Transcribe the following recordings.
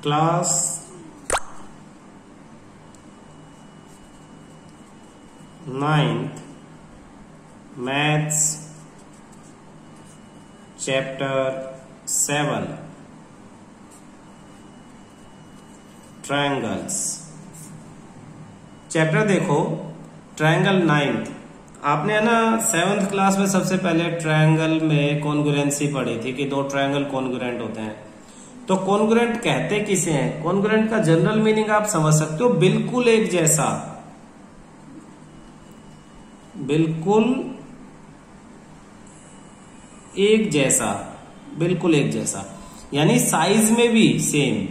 Class 9th maths chapter 7 triangles. Chapter देखो triangle 9th। आपने है ना 7th क्लास में सबसे पहले ट्रायंगल में कॉन्ग्रुएंसी पढ़ी थी कि दो ट्रायंगल कॉन्ग्रुएंट होते हैं। तो कॉन्ग्रुएंट कहते किसे हैं? कॉन्ग्रुएंट का जनरल मीनिंग आप समझ सकते हो, बिल्कुल एक जैसा, बिल्कुल एक जैसा, बिल्कुल एक जैसा, यानी साइज में भी सेम।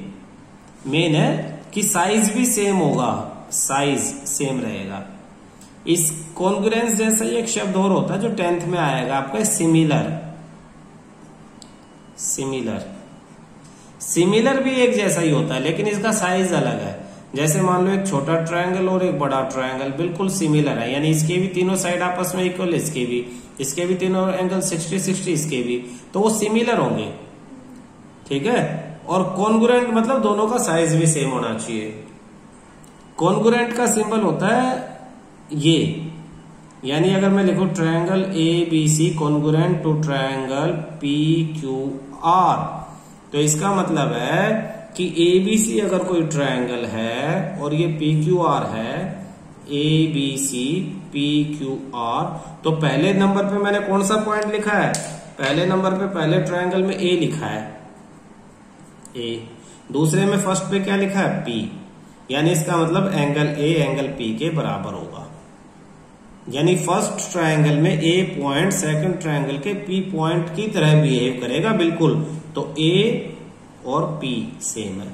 मेन है कि साइज भी सेम होगा, साइज सेम रहेगा। इस कॉन्ग्रुएंस जैसा ही एक शब्द और होता है जो 10th में आएगा आपका, सिमिलर। सिमिलर सिमिलर भी एक जैसा ही होता है लेकिन इसका साइज अलग है। जैसे मान लो एक छोटा ट्रायंगल और एक बड़ा ट्रायंगल बिल्कुल सिमिलर है, यानी इसके भी तीनों साइड आपस में इक्वल, इसके भी तीनों एंगल 60-60, इसके भी, तो वो सिमिलर होंगे। ठीक है। और कॉन्ग्रुएंट मतलब दोनों का साइज भी सेम होना चाहिए। कॉन्ग्रुएंट का सिंबल होता है ये, यानी अगर मैं लिखूं triangle ABC congruent to triangle PQR, तो इसका मतलब है कि ABC अगर कोई ट्रायंगल है और ये PQR है, ABC PQR, तो पहले नंबर पे मैंने कौन सा पॉइंट लिखा है? पहले नंबर पे पहले ट्रायंगल में A लिखा है, A। दूसरे में फर्स्ट पे क्या लिखा है? P। यानी इसका मतलब एंगल A एंगल P के बराबर होगा। यानी फर्स्ट ट्रायंगल में A पॉइंट सेकंड ट्रायंगल के P पॉइंट की तरह बिहेव करेगा बिल्कुल। तो A और P सेम है।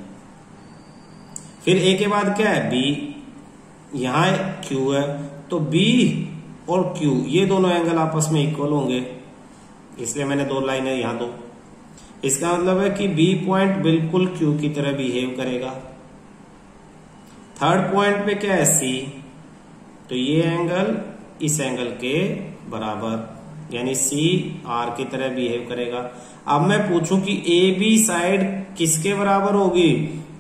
फिर A के बाद क्या है? B। यहां Q है, तो B और Q ये दोनों एंगल आपस में इक्वल होंगे, इसलिए मैंने दो लाइनें यहां दो। इसका मतलब है कि B पॉइंट बिल्कुल Q की तरह बिहेव करेगा। थर्ड पॉइंट पे क्या है? C। तो ये एंगल इस एंगल के बराबर, यानी C R की तरह बिहेव करेगा। अब मैं पूछूं कि AB साइड किसके बराबर होगी?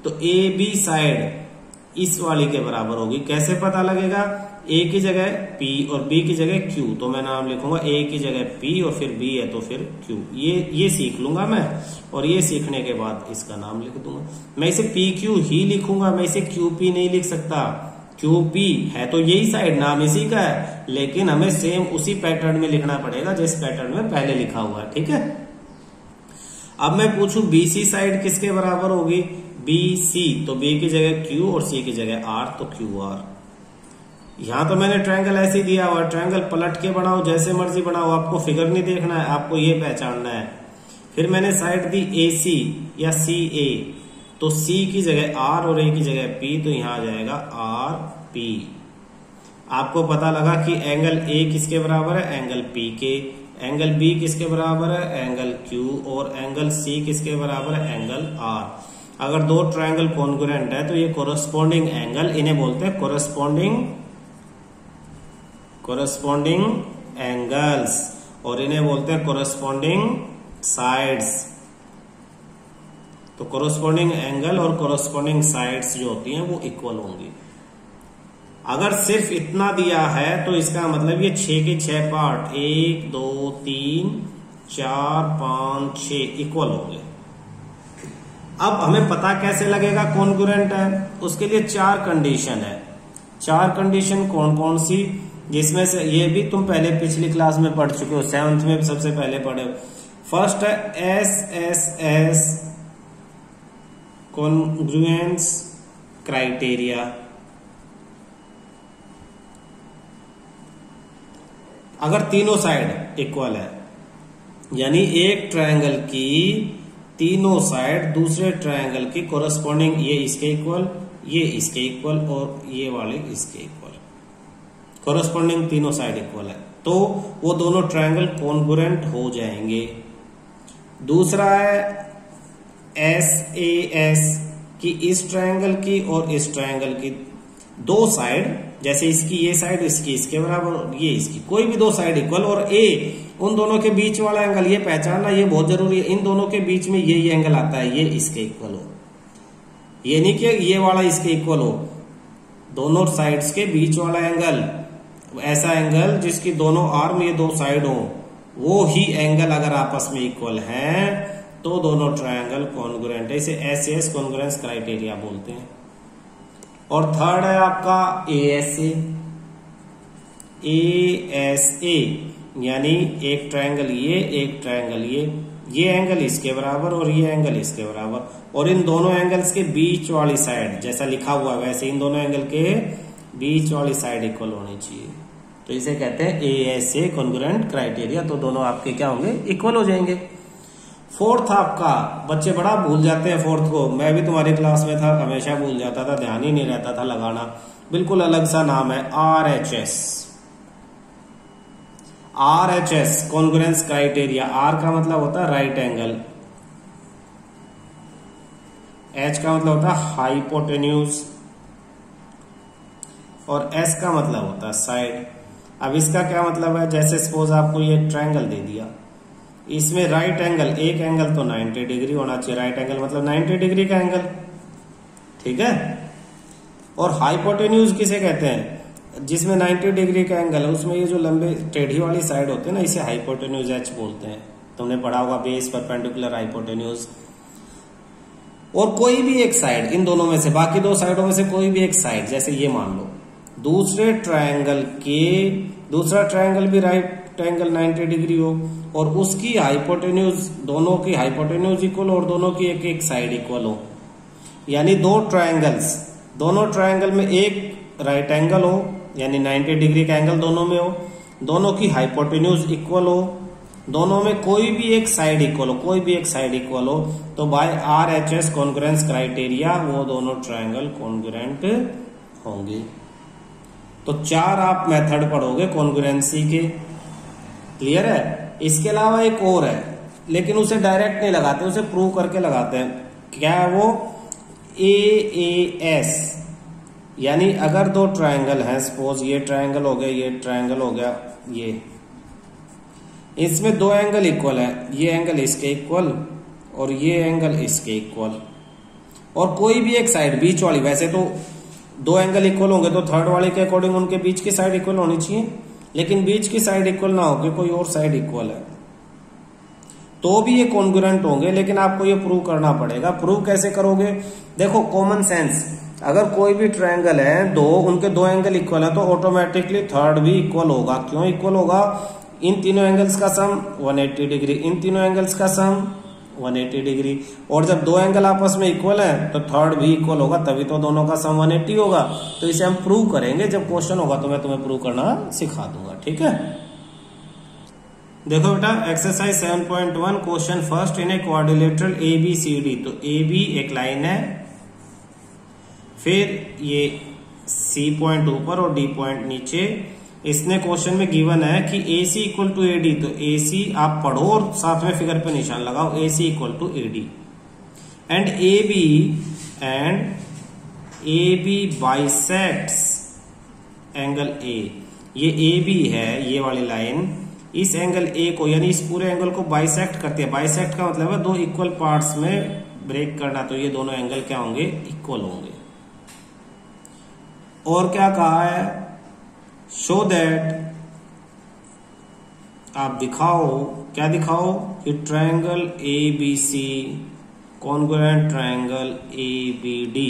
तो AB साइड इस वाली के बराबर होगी। कैसे पता लगेगा? A की जगह P और B की जगह Q, तो मैं नाम लिखूंगा A की जगह P और फिर B है तो फिर Q। ये सीख लूंगा मैं, और ये सीखने के बाद इसका नाम लिख दूंगा। मैं इसे PQ ही लिखूंगा, मैं इसे QP नहीं लिख सकता। QP है तो यही साइड, नाम इसी का है, लेकिन हमें सेम उसी पैटर्न में लिखना पड़ेगा जिस पैटर्न में पहले लिखा हुआ है। ठीक है। अब मैं पूछूं BC साइड किसके बराबर होगी? BC, तो B की जगह Q और C की जगह R, तो QR। यहां तो मैंने ट्रायंगल ऐसे ही दिया हुआ, ट्रायंगल पलट के बनाओ, जैसे मर्जी बनाओ, आपको फिगर नहीं देखना है, आपको ये पहचानना है। फिर मैंने साइड दी AC या CA, तो C की जगह R और A की जगह P, तो यहां आ जाएगा RP। आपको पता लगा कि एंगल A किसके बराबर है? एंगल P के। एंगल B किसके बराबर है? Angle Q। और एंगल C किसके बराबर है? Angle R। अगर दो ट्रायंगल कॉन्ग्रुएंट है तो ये कोरस्पॉन्डिंग एंगल, इन्हें बोलते हैं कोरस्पॉन्डिंग एंगल्स, और इन्हें बोलते हैं कोरस्पॉन्डिंग साइड्स। तो कोरस्पॉन्डिंग एंगल और कोरस्पॉन्डिंग साइड्स जो होती हैं वो इक्वल होंगी। अगर सिर्फ इतना दिया है तो इसका मतलब ये 6 के 6 पार्ट 1 2 3 4 5 6 इक्वल होंगे। अब हमें पता कैसे लगेगा कॉन्ग्रुएंट है? उसके लिए 4 कंडीशन है। 4 कंडीशन कौन कौन सी? जिसमें से ये भी तुम पहले पिछली क्लास में पढ़ चुके हो, 7th में सबसे पहले पढ़े हो। फर्स्ट है SSS कॉन्ग्रुएंस क्राइटेरिया। अगर तीनों साइड इक्वल है, यानी एक ट्रायंगल की तीनों साइड दूसरे ट्रायंगल की कोरस्पॉन्डिंग, ये इसके इक्वल, ये इसके इक्वल और ये वाले इसके इक्वल, कोरस्पॉन्डिंग तीनों साइड इक्वल है, तो वो दोनों ट्रायंगल कॉन्ग्रुएंट हो जाएंगे। दूसरा है SAS कि इस ट्रायंगल की और इस ट्रायंगल की दो साइड, जैसे इसकी ये साइड इसकी इसके बराबर, ये इसकी, कोई भी दो साइड इक्वल, और A उन दोनों के बीच वाला एंगल, ये पहचानना ये बहुत जरूरी है, इन दोनों के बीच में ये एंगल आता है, ये इसके इक्वल हो। ये नहीं कि ये वाला इसके इक्वल हो, दोनों साइड्स के बीच वाला एंगल, ऐसा एंगल जिसकी दोनों आर्म ये दो साइड हो, वो ही एंगल अगर आपस में इक्वल हैं तो दोनों ट्रायंगल कॉन्ग्रुएंट है। इसे एसएस कॉन्ग्रुएंस क्राइटेरिया बोलते हैं। और थर्ड है आपका एएसए। एएसए यानी एक ट्रायंगल ये, एक ट्रायंगल ये एंगल इसके बराबर और ये एंगल इसके बराबर, और इन दोनों एंगल्स के बीच वाली साइड जैसा लिखा हुआ है वैसे इन दोनों एंगल के बीच वाली साइड इक्वल होनी चाहिए। तो इसे कहते हैं एएसए कॉन्ग्रुएंट क्राइटेरिया। तो दोनों आपके क्या होंगे, इक्वल हो जाएंगे। फोर्थ आपका, बच्चे बड़ा भूल जाते हैं फोर्थ को, मैं भी तुम्हारी क्लास में था, हमेशा भूल जाता था, ध्यान ही नहीं रहता था लगाना। बिल्कुल अलग सा नाम है, RHS. RHS congruence criteria. R का मतलब होता है राइट एंगल, एच का मतलब होता है हाइपोटेन्यूज, और एस का मतलब होता है साइड। अब इसका क्या मतलब है, जैसे सपोज आपको ये ट्रायंगल दे दिया, इसमें राइट एंगल, एक एंगल तो 90 डिग्री होना चाहिए, राइट एंगल मतलब 90 डिग्री का एंगल, ठीक है। और हाइपोटेन्यूज किसे कहते हैं, जिसमें 90 डिग्री का एंगल है उसमें ये जो लंबे टेढ़ी वाली साइड होती है ना, इसे हाइपोटेन्यूज एच बोलते हैं। तुमने पढ़ा होगा बेस परपेंडिकुलर हाइपोटेन्यूज। और कोई भी एक साइड इन दोनों में से, बाकी दो साइडों में से कोई भी एक साइड, जैसे ये मान लो दूसरा ट्रायंगल भी राइट एंगल 90 डिग्री हो और उसकी हाइपोटेन्यूज, दोनों की हाइपोटेन्यूज इक्वल और दोनों की एक एक साइड इक्वल हो, यानी दो ट्रायंगल्स, दोनों ट्रायंगल में एक राइट एंगल हो यानी 90 डिग्री का एंगल दोनों में हो, दोनों की हाइपोटेन्यूज इक्वल हो, दोनों में कोई भी एक साइड इक्वल हो, तो बाय आरएचएस कॉन्ग्रुएंस क्राइटेरिया वो दोनों ट्रायंगल कॉन्ग्रुएंट होंगे। तो 4 आप मेथड पढ़ोगे कॉन्ग्रुएंसी के, क्लियर है। इसके अलावा एक और है, लेकिन उसे डायरेक्ट नहीं लगाते, उसे प्रूव करके लगाते हैं। क्या है वो, एएस, यानी अगर दो ट्रायंगल हैं, सपोज ये ट्रायंगल हो गया, ये ट्रायंगल हो गया, ये इसमें दो एंगल इक्वल है, ये एंगल इसके इक्वल और ये एंगल इसके इक्वल, और कोई भी एक साइड बीच वाली, वैसे तो दो एंगल इक्वल होंगे तो थर्ड वाले के अकॉर्डिंग उनके बीच की साइड इक्वल होनी चाहिए, लेकिन बीच की साइड इक्वल ना होकर कोई और साइड इक्वल है तो भी ये कॉन्ग्रुएंट होंगे, लेकिन आपको ये प्रूव करना पड़ेगा। प्रूव कैसे करोगे, देखो कॉमन सेंस, अगर कोई भी ट्रायंगल है दो, उनके दो एंगल इक्वल है तो ऑटोमेटिकली थर्ड भी इक्वल होगा। क्यों इक्वल होगा, इन तीनों एंगल्स का सम 180 डिग्री, इन तीनों एंगल्स का सम 180 डिग्री, और जब दो एंगल आपस में इक्वल है तो थर्ड भी इक्वल होगा, तभी तो दोनों का सम 180 होगा। तो इसे हम प्रूव करेंगे, जब क्वेश्चन होगा तो मैं तुम्हें प्रूव करना सिखा दूंगा, ठीक है। देखो बेटा, exercise 7.1 question first, in a quadrilateral ABCD। तो AB एक लाइन है, फिर ये C पॉइंट ऊपर और D पॉइंट नीचे। इसने क्वेश्चन में गिवन है कि AC इक्वल टू AD, तो AC आप पढ़ो और साथ में फिगर पे निशान लगाओ, AC equal to AD and AB bisects angle A। ये AB है, ये वाली लाइन इस एंगल A को, यानी इस पूरे एंगल को बाइसेक्ट करती है। बाइसेक्ट का मतलब है दो इक्वल पार्ट्स में ब्रेक करना, तो ये दोनों एंगल क्या होंगे, इक्वल होंगे। और क्या कहा है, शो दैट, आप दिखाओ, क्या दिखाओ कि triangle ABC congruent triangle ABD।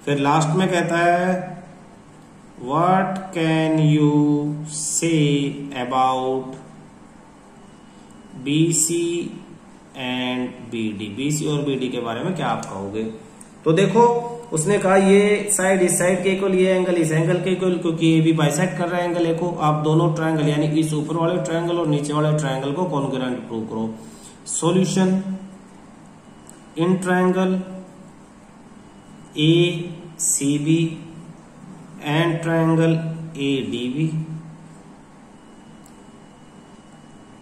फिर लास्ट में कहता है what can you say about BC and BD, BC और BD के बारे में क्या आप कहोगे। तो देखो उसने कहा ये साइड इस साइड के इक्वल, ये एंगल इस एंगल के इक्वल, क्योंकि ये भी बाइसेक्ट कर रहा है एंगल ए को। आप दोनों ट्रायंगल यानी इस ऊपर वाले ट्रायंगल और नीचे वाले ट्रायंगल को कॉन्ग्रुएंट प्रूव करो। Solution, in triangle ACB and triangle ADB,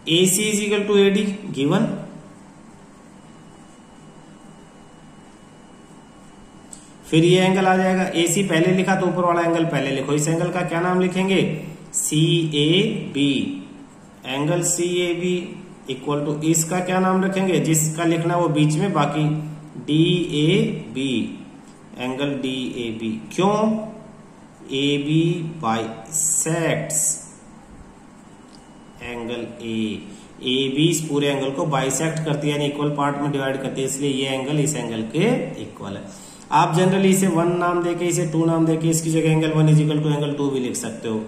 AC is equal to AD given. फिर ये एंगल आ जाएगा, AC पहले लिखा तो ऊपर वाला एंगल पहले लिखो। इस एंगल का क्या नाम लिखेंगे, CAB, angle CAB equal to, इसका क्या नाम रखेंगे, जिसका लिखना वो बीच में, बाकी DAB, एंगल DAB। क्यों? AB बाइसेक्ट्स एंगल AB इस पूरे एंगल को बाइसेक्ट करती है, यानी इक्वल पार्ट में डिवाइड करती है, इसलिए ये एंगल इस एंगल के इक्वल है। आप जनरली इसे 1 नाम देके, इसे 2 नाम देके, इसकी जगह एंगल 1 इक्वल टू एंगल 2 भी लिख सकते हो,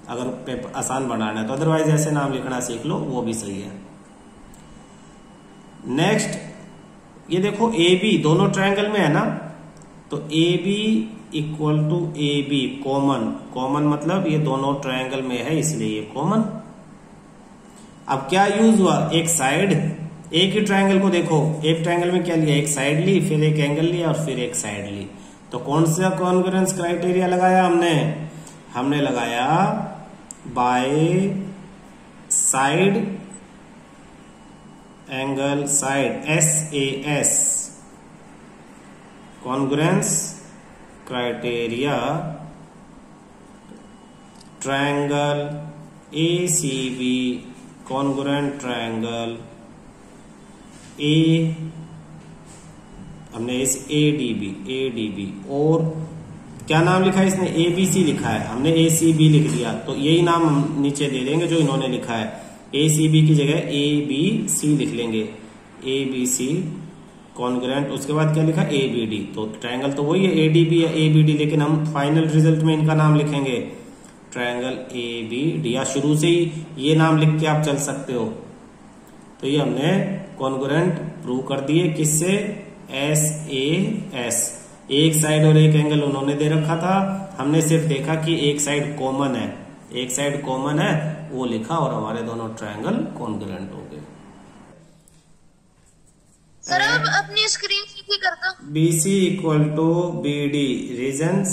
अगर पेपर आसान बनाना है तो। अदरवाइज ऐसे नाम लिखना सीख लो, वो भी सही है। नेक्स्ट ये देखो AB दोनों ट्रायंगल में है ना, तो AB equal to AB common. Common मतलब ये दोनों ट्रायंगल में है, इसलिए ये कॉमन। अब क्या यूज हुआ? एक साइड, एक ही ट्रायंगल को देखो, एक ट्रायंगल में क्या लिया? एक साइड ली, फिर एक एंगल लिया और फिर एक साइड ली। तो कौन सा कॉन्ग्रुएंस क्राइटेरिया लगाया हमने लगाया by side angle side, SAS congruence criteria triangle ACB congruent triangle हमने इस ADB और क्या नाम लिखा है इसने? ABC लिखा है, हमने ACB लिख दिया, तो यही नाम हम नीचे दे देंगे जो इन्होंने लिखा है। ACB की जगह ABC लिख लेंगे, ABC कॉन्ग्रुएंट। उसके बाद क्या लिखा? ABD। तो ट्रायंगल तो वही है, ADB या ABD, लेकिन हम फाइनल रिजल्ट में इनका नाम लिखेंगे ट्रायंगल ABD, या शुरू से ही ये नाम लिख के आप चल सकते हो। तो ये हमने कॉन्ग्रुएंट प्रूव कर दिए, किससे? SAS। एक साइड और एक एंगल उन्होंने दे रखा था, हमने सिर्फ देखा कि एक साइड कॉमन है, एक साइड कॉमन है, वो लिखा और हमारे दोनों ट्रायंगल कॉन्ग्रुएंट हो गए। सर अब अपनी स्क्रीन सीधी कर दो। BC equal to BD, reason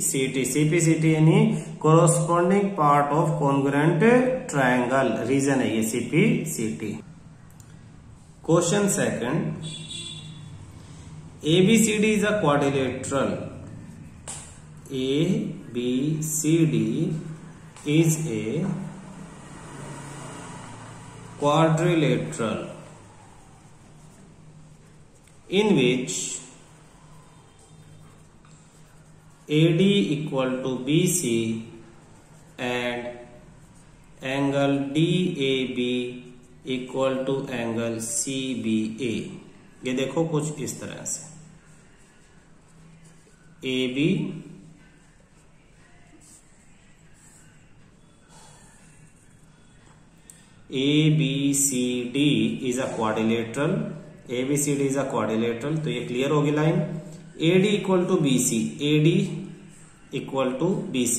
CPCT यानी corresponding part of congruent triangle, reason है ये CPCT। Question second, ABCD is a quadrilateral. ABCD is a quadrilateral in which AD equal to BC and angle DAB equal to angle CBA। ये देखो कुछ इस तरह से AB ABCD is a quadrilateral, ABCD is a quadrilateral, तो ये clear होगी line. AD equal to BC, AD equal to BC,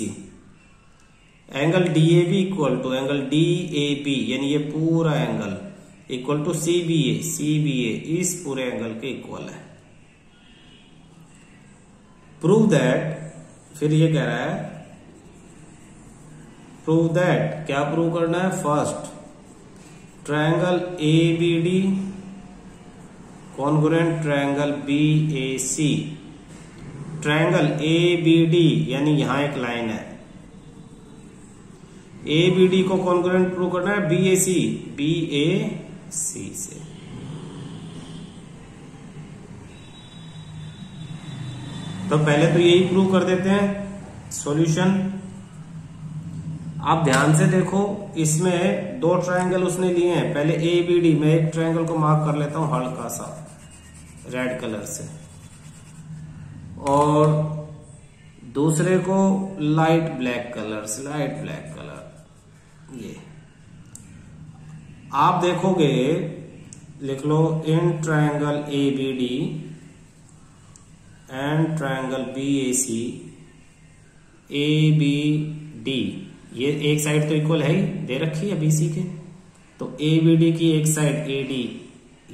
angle DAB equal to angle DAB यानी ये पूरा angle equal to CBA, CBA इस पूरे एंगल के equal है। प्रूव दैट, फिर ये कह रहा है प्रूव दैट, क्या प्रूव करना है? First, triangle ABD congruent triangle BAC। Triangle ABD यानी यहां एक लाइन है, ABD को कॉन्ग्रुएंट प्रूव करना है BAC से। तो पहले तो यही प्रूव कर देते हैं। सॉल्यूशन, आप ध्यान से देखो, इसमें दो ट्रायंगल उसने लिए हैं। पहले ABD में एक ट्रायंगल को मार्क कर लेता हूं हल्का सा रेड कलर से, और दूसरे को लाइट ब्लैक कलर से, लाइट ब्लैक कलर। ये आप देखोगे, लिख लो in triangle ABD and triangle BAC ABD, ये एक साइड तो इक्वल है ही, दे रखी है BC के, तो ABD की एक साइड AD,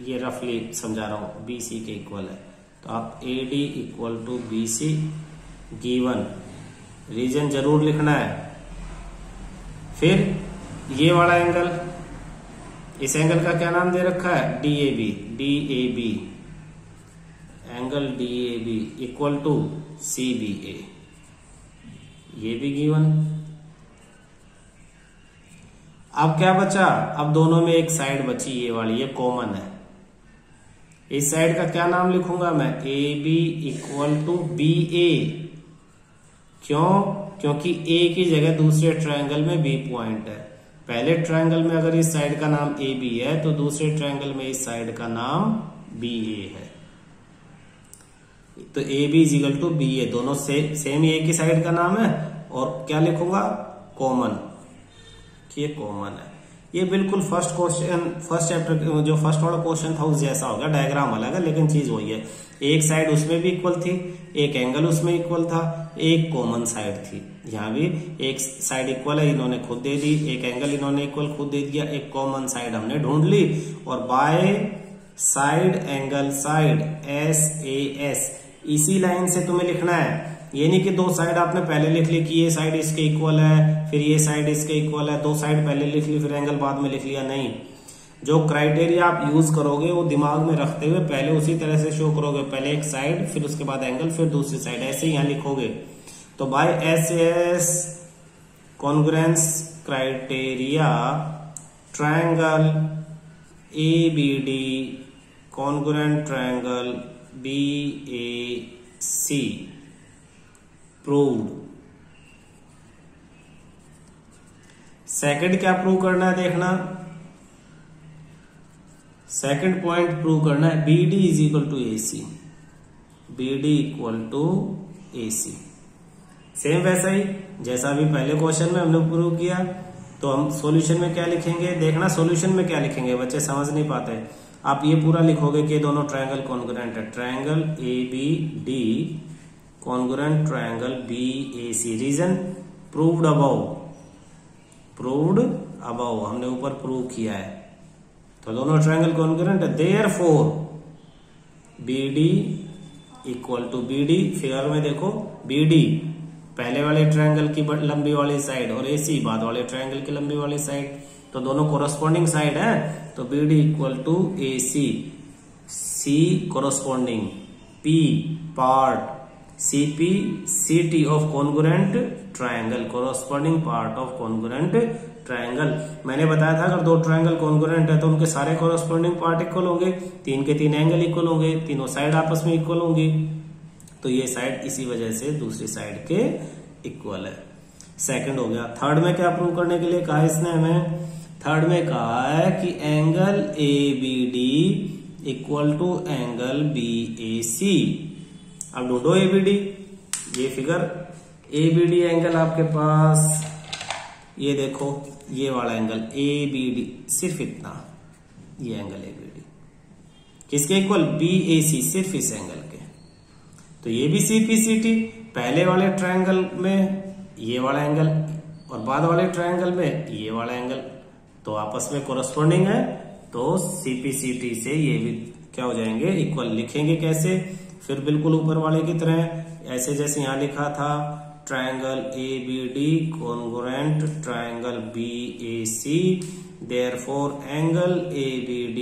ये रफली समझा रहा हूं, BC के इक्वल है। तो आप AD equal to BC given, reason जरूर लिखना है। फिर ये वाला एंगल, इस एंगल का क्या नाम दे रखा है? DAB, angle DAB equal to CBA, ये भी गिवन। अब क्या बचा? अब दोनों में एक साइड बची, ये वाली, ये कॉमन है, इस साइड का क्या नाम लिखूंगा मैं, A B equal to B A. क्यों? क्योंकि ए की जगह दूसरे ट्रायंगल में बी पॉइंट है। पहले ट्रायंगल में अगर इस साइड का नाम ए बी है तो दूसरे ट्रायंगल में इस साइड का नाम बी ए है। तो A B is equal to B A, दोनों सेम ए की साइड का नाम है। और क्या लिखूंगा, कॉमन, ये कॉमन है। ये बिल्कुल फर्स्ट चैप्टर जो फर्स्ट वाला क्वेश्चन था उस जैसा होगा, डायग्राम अलग है लेकिन चीज वही है। एक साइड उसमें भी इक्वल थी, एक एंगल उसमें इक्वल था, एक कॉमन साइड थी। यहाँ भी एक साइड इक्वल है, इन्होंने खुद दे दी, एक एंगल इन्होंने इक्वल खुद दे दिया, एक कॉमन साइड हमने ढूंढ ली। और by side angle side SAS, इसी लाइन से तुम्हें लिखना है। ये नहीं कि दो साइड आपने पहले लिख ली कि ये साइड इसके इक्वल है, फिर ये साइड इसके इक्वल है, दो साइड पहले लिख ली फिर एंगल बाद में लिख लिया। नहीं, जो क्राइटेरिया आप यूज करोगे वो दिमाग में रखते हुए पहले उसी तरह से शो करोगे। पहले एक साइड, फिर उसके बाद एंगल, फिर दूसरी साइड, ऐसे ही यहां लिखोगे। तो by SAS congruence criteria triangle ABD congruent triangle BAC proved. Second क्या प्रूव करना है देखना, सेकंड पॉइंट प्रूव करना है BD is equal to AC, BD equal to AC। Same वैसा ही जैसा अभी पहले क्वेश्चन में हमने प्रूव किया। तो हम सॉल्यूशन में क्या लिखेंगे देखना, सॉल्यूशन में क्या लिखेंगे, बच्चे समझ नहीं पाते। आप ये पूरा लिखोगे कि दोनों ट्रायंगल कॉन्ग्रुएंट है, triangle ABD congruent triangle BAC। Reason proved above, proved above हमने ऊपर प्रूव किया है। तो दोनों ट्रायंगल कॉन्ग्रुएंट है, therefore BD equal to BD। Figure में देखो BD पहले वाले ट्रायंगल की लंबी वाली साइड और AC बाद वाले ट्रायंगल की लंबी वाली साइड, तो दोनों कोरस्पॉन्डिंग साइड है। तो BD equal to AC, C corresponding, P part, CP CT of congruent triangle, corresponding part of congruent triangle. मैंने बताया था अगर दो ट्रायंगल कॉन्ग्रुएंट है तो उनके सारे कोरस्पॉन्डिंग पार्ट इक्वल होंगे, तीन के तीन एंगल इक्वल होंगे, तीनों साइड आपस में इक्वल होंगी। तो ये साइड इसी वजह से दूसरी साइड के इक्वल है। सेकंड हो गया। थर्ड में क्या प्रूव करने के लिए कहा है इसने हमें, थर्ड में कहा है कि angle ABD equal to angle BAC। अब ढूंढो ABD, ये फिगर ABD एंगल आपके पास, ये देखो ये वाला एंगल ABD, सिर्फ इतना, ये एंगल ABD किसके इक्वल, BAC, सिर्फ इस एंगल के। तो ये भी CPCT, पहले वाले ट्रायंगल में ये वाला एंगल और बाद वाले ट्रायंगल में ये वाला एंगल, तो आपस में कोरस्पॉन्डिंग है। तो CPCT से ये भी क्या हो जाएंगे, इक्वल। लिखेंगे कैसे, फिर बिल्कुल ऊपर वाले की तरह, ऐसे जैसे यहां लिखा था, triangle ABD congruent triangle BAC, therefore angle ABD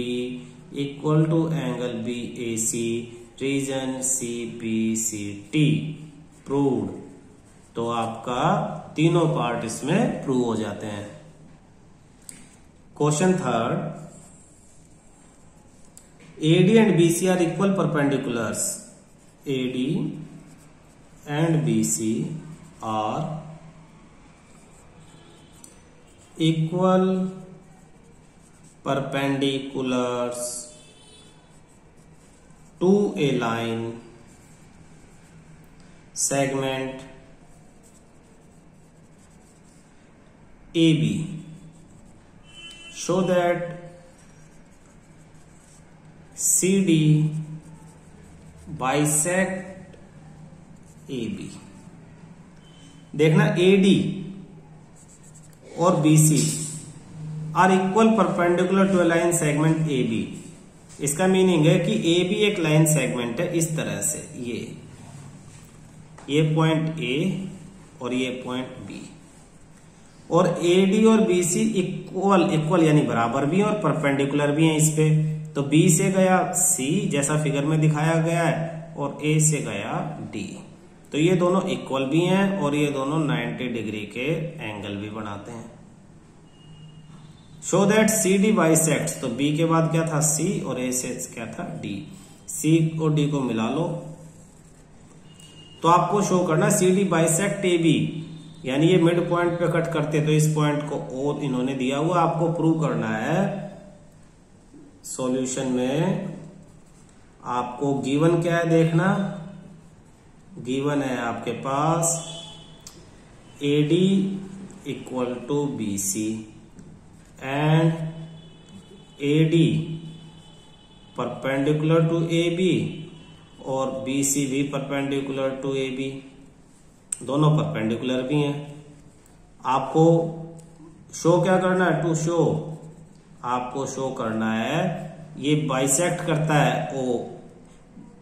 equal to angle BAC, reason CPCT proved. तो आपका तीनों पार्ट इसमें प्रूव हो जाते हैं। Question third, AD and BC are equal perpendiculars, AD and BC are equal perpendiculars to a line segment AB, show that CD bisect AB। देखना AD और BC are equal perpendicular to a line segment AB। इसका meaning है कि AB एक line segment है इस तरह से, ये पॉइंट A और ये पॉइंट B, और AD और BC इक्वल यानी बराबर भी हैं और परपेंडिकुलर भी हैं इस पे। तो B से गया C जैसा फिगर में दिखाया गया है और A से गया D। तो ये दोनों इक्वल भी हैं और ये दोनों 90 डिग्री के एंगल भी बनाते हैं। शो दैट CD बाइसेक्ट्स, तो B के बाद क्या था C और A से क्या था D। सी और डी को मिला लो तो आपको शो करना C D bisect A B, यानी ये मिड पॉइंट पे कट करते तो इस पॉइंट को ओ इन्होंने दिया हुआ, आपको प्रूव करना है। सॉल्यूशन में आपको गिवन क्या है देखना, गिवन है आपके पास AD equal to BC and AD perpendicular to AB और BC भी परपेंडिकुलर टू AB, दोनों परपेंडिकुलर भी हैं। आपको शो क्या करना है, टू शो, आपको शो करना है ये बाइसेक्ट करता है ओ,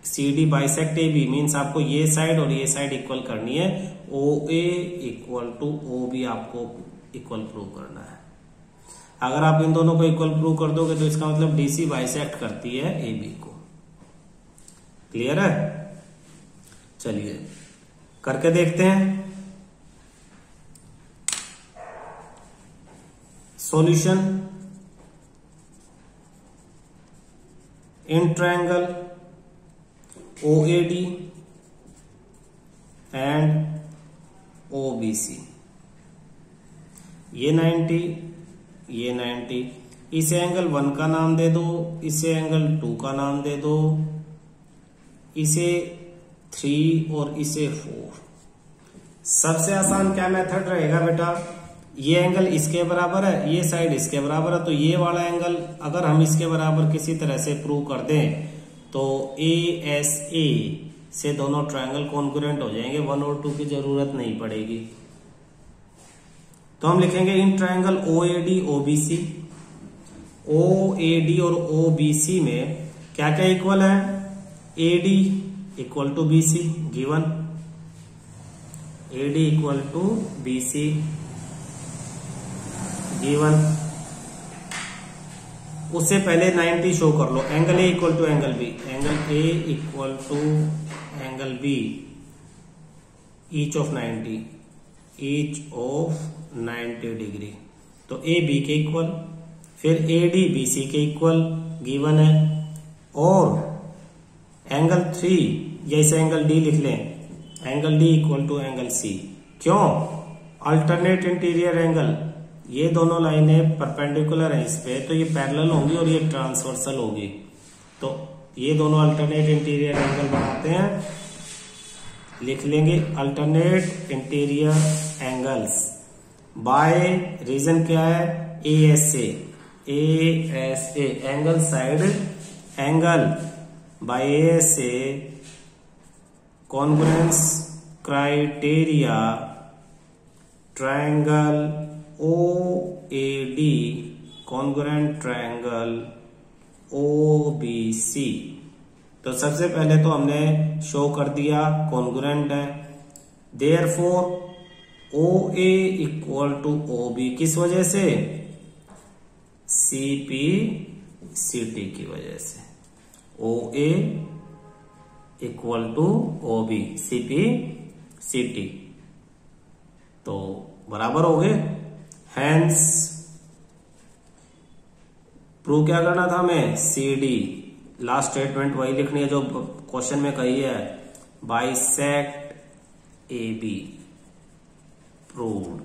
CD बाइसेक्ट AB मीन्स आपको ये साइड और ये साइड इक्वल करनी है, OA इक्वल टू OB आपको इक्वल प्रूव करना है। अगर आप इन दोनों को इक्वल प्रूव कर दोगे तो इसका मतलब DC बाइसेक्ट करती है AB को। क्लियर है? चलिए करके देखते हैं। Solution in triangle OAD and OBC, ये 90 ये 90, इसे एंगल 1 का नाम दे दो, इसे एंगल 2 का नाम दे दो, इसे 3 और इसे 4। सबसे आसान क्या मेथड रहेगा बेटा, ये एंगल इसके बराबर है, ये साइड इसके बराबर है, तो ये वाला एंगल अगर हम इसके बराबर किसी तरह से प्रूव कर दें तो ASA से दोनों ट्रायंगल कॉन्ग्रुएंट हो जाएंगे, 1 और 2 की जरूरत नहीं पड़ेगी। तो हम लिखेंगे in triangle OAD OBC, OAD और OBC में क्या क्या इक्वल है, AD equal to BC given, AD equal to BC given. उससे पहले 90 शो कर लो, angle A equal to angle B, angle A equal to angle B each of 90, each of 90 degree, तो A B के equal, फिर AD BC के equal given है, और एंगल 3 जैसे एंगल D लिख लें, angle D equal to angle C। क्यों? अल्टरनेट इंटीरियर एंगल, ये दोनों लाइनें परपेंडिकुलर हैं इस पे, तो ये पैरेलल होंगी और ये ट्रांसवर्सल होगी, तो ये दोनों अल्टरनेट इंटीरियर एंगल बनाते हैं। लिख लेंगे alternate interior angles by reason क्या है, ASA, ASA angle side angle by ASA congruence criteria triangle OAD congruent triangle OBC। तो सबसे पहले तो हमने शो कर दिया कॉन्ग्रुएंट है, therefore OA equal to OB, किस वजह से, CP CT की वजह से, OA equal to OB CP CT, तो बराबर हो गए। हैंस प्रूव क्या करना था हमें, CD, लास्ट स्टेटमेंट वही लिखनी है जो क्वेश्चन में कही है, बाइसेक्ट AB प्रूव्ड।